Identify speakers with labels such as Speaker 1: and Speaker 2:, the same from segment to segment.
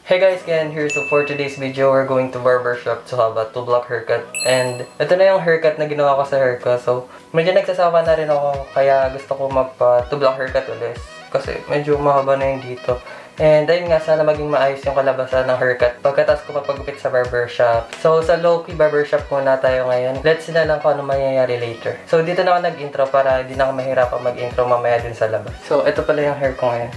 Speaker 1: Hey guys, again here. So for today's video, we're going to barbershop to have a 2-block haircut. And ito na yung haircut na ginawa ko sa hair ko. So medyo nagsasawa na rin ako, kaya gusto ko magpa 2-block haircut ulit. Kasi medyo mahaba na yung dito. And ayun nga, sana maging maayos yung kalabasan ng haircut pagkatapos ko papagupit sa barbershop. So sa low-key barbershop muna tayo ngayon. Let's see na lang kung ano mangyayari later. So dito na ako nag-intro para hindi na ako mahirapan mag-intro mamaya din sa labas. So ito pala yung hair ko ngayon.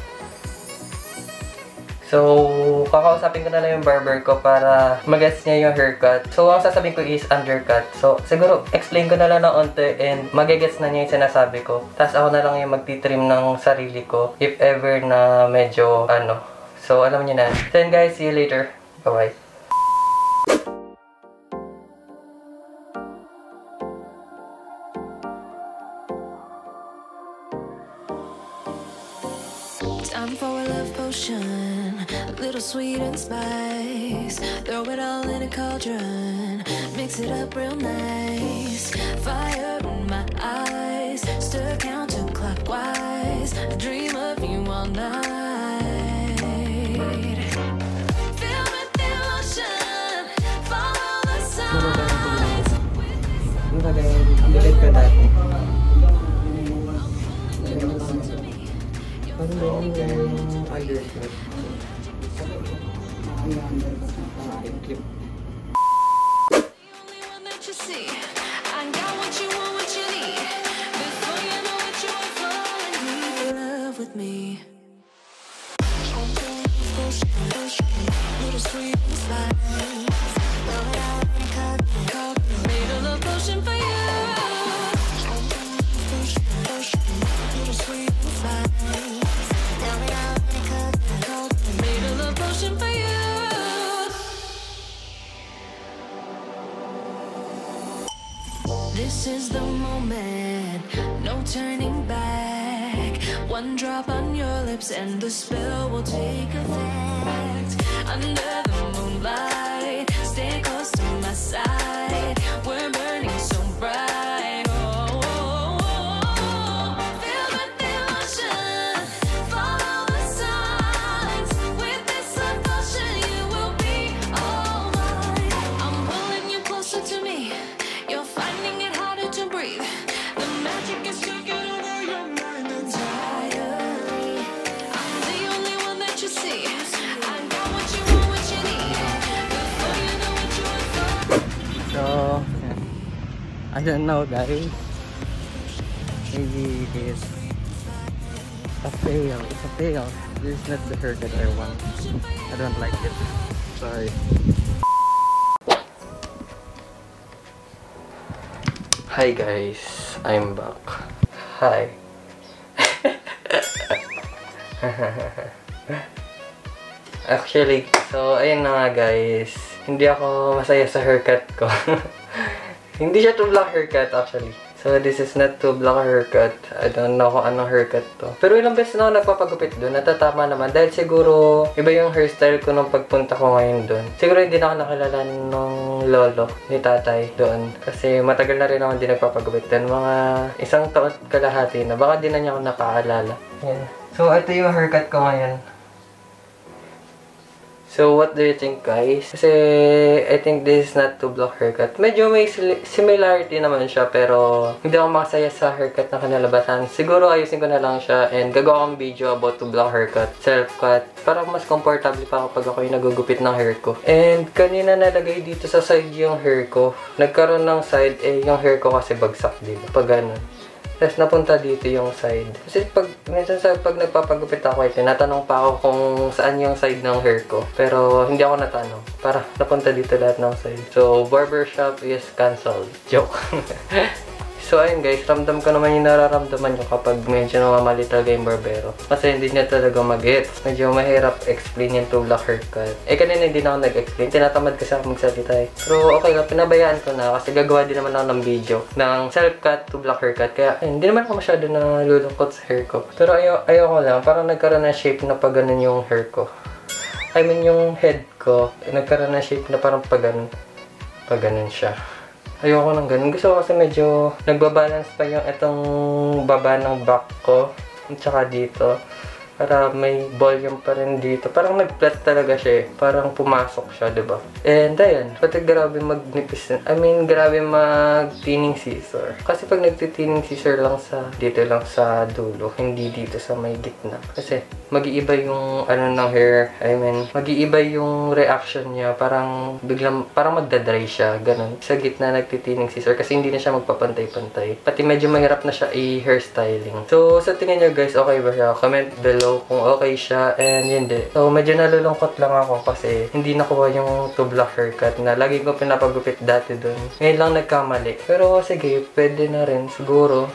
Speaker 1: So, kakausapin ko na lang yung barber ko para mag-gets niya yung haircut. So, ang sasabihin ko is undercut. So, siguro, explain ko na lang ng onte and mag-gets na niya yung sinasabi ko. Tapos ako na lang yung magtitrim ng sarili ko if ever na medyo, So, alam niyo na. Then guys, see you later. Bye-bye.
Speaker 2: Time for a love potion, a little sweet and spice. Throw it all in a cauldron, mix it up real nice. Fire in my eyes, stir counterclockwise. I dream of you all night. Feel with the ocean, follow the signs.
Speaker 1: Ano ba yung undercut? Clip.
Speaker 2: This is the moment, no turning back. One drop on your lips and the spell will take effect. Under the moonlight, stay close to my side. We're burning so bright. Feel the devotion, follow the signs. With this devotion, you will be all mine. I'm pulling you closer to me. You're finding it harder to breathe. The magic is taking over your mind entirely. I'm the only one that you see. I got what you want, what you need. Before you know what you want for.
Speaker 1: So, I don't know guys. Maybe it is a fail. It's a fail. This is not the haircut I want. I don't like it. Sorry. Hi guys, I'm back. Hi. Actually, so ayun na nga guys. Hindi ako masaya sa haircut ko. Hindi siya 2-block haircut actually. So this is not 2-block haircut. I don't know kung anong haircut to. Pero ilang beses na ako nagpapagupit doon. Natatama naman. Dahil siguro iba yung hairstyle ko nung pagpunta ko ngayon doon. Siguro hindi na ako nakilala nung lolo ni tatay doon. Kasi matagal na rin ako hindi nagpapagupit doon. Mga 1 taon kalahati na. Baka di na niya ako nakaalala. Yan. So ito yung haircut ko ngayon. So, what do you think guys? Kasi, I think this is not 2-block haircut. Medyo may similarity naman siya, pero hindi ako makasaya sa haircut na kinalabasan. Siguro, ayusin ko na lang siya and gagawa akong video about 2-block haircut, self-cut. Parang mas comfortable pa ako pag ako yung nagugupit ng hair ko. And, kanina nalagay dito sa side yung hair ko. Nagkaroon ng side, yung hair ko kasi bagsak dito. Pag ganun. Tapos napunta dito yung side. Kasi minsan pag nagpapagupit ako, tinatanong pa ako kung saan yung side ng hair ko. Pero hindi ako natanong. Para napunta dito lahat ng side. So, barbershop is cancelled. Joke. So, ayun guys, ramdam ko naman yung nararamdaman nyo kapag medyo namamali talaga yung barbero. Kasi hindi niya talaga mag-gets. Medyo mahirap explain yung 2-block haircut. Kanina hindi na ako nag-explain. Tinatamad kasi ako magsalita eh. Pero okay nga, pinabayaan ko na kasi gagawa din naman ako ng video ng self-cut 2-block haircut. Kaya hindi naman ako masyado nalulungkot sa hair ko. Pero ayoko lang, parang nagkaroon ng shape na pag ganun yung hair ko. I mean yung head ko, nagkaroon ng shape na parang pag ganun siya. Ayoko ng ganun. Gusto ko kasi medyo nagbabalance pa yung itong baba ng back ko. At saka dito. para may volume pa rin dito. Parang nag-flat talaga siya eh. Parang pumasok siya, diba? And ayun, pati grabe magnipis. I mean, grabe mag-thinning scissor. Kasi pag nagtitinning scissor lang sa, dito lang sa dulo, hindi dito sa may gitna. Kasi mag-iiba yung ano ng hair. I mean, mag-iiba yung reaction niya. Parang biglang, parang magdadry siya. Ganun. Sa gitna nagtitinning scissor kasi hindi na siya magpapantay-pantay. Pati medyo mahirap na siya i-hairstyling. So, sa tingin nyo guys, okay ba siya? Comment below kung okay siya. And hindi. So, medyo nalulungkot lang ako kasi hindi nakuha yung two-block haircut na lagi ko pinapagupit dati dun. Ngayon lang nagkamali. Pero sige, pwede na rin. Siguro.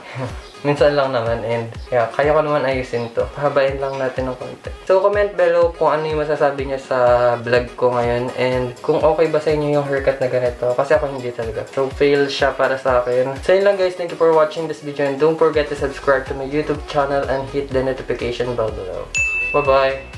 Speaker 1: Minsan lang naman and yeah, kaya ko naman ayusin to. Pahabain lang natin ng konti. So, comment below kung ano yung masasabi niya sa vlog ko ngayon and kung okay ba sa inyo yung haircut na ganito. Kasi ako hindi talaga. So, fail siya para sa akin. So, yun lang guys. Thank you for watching this video and don't forget to subscribe to my YouTube channel and hit the notification bell below. Bye-bye!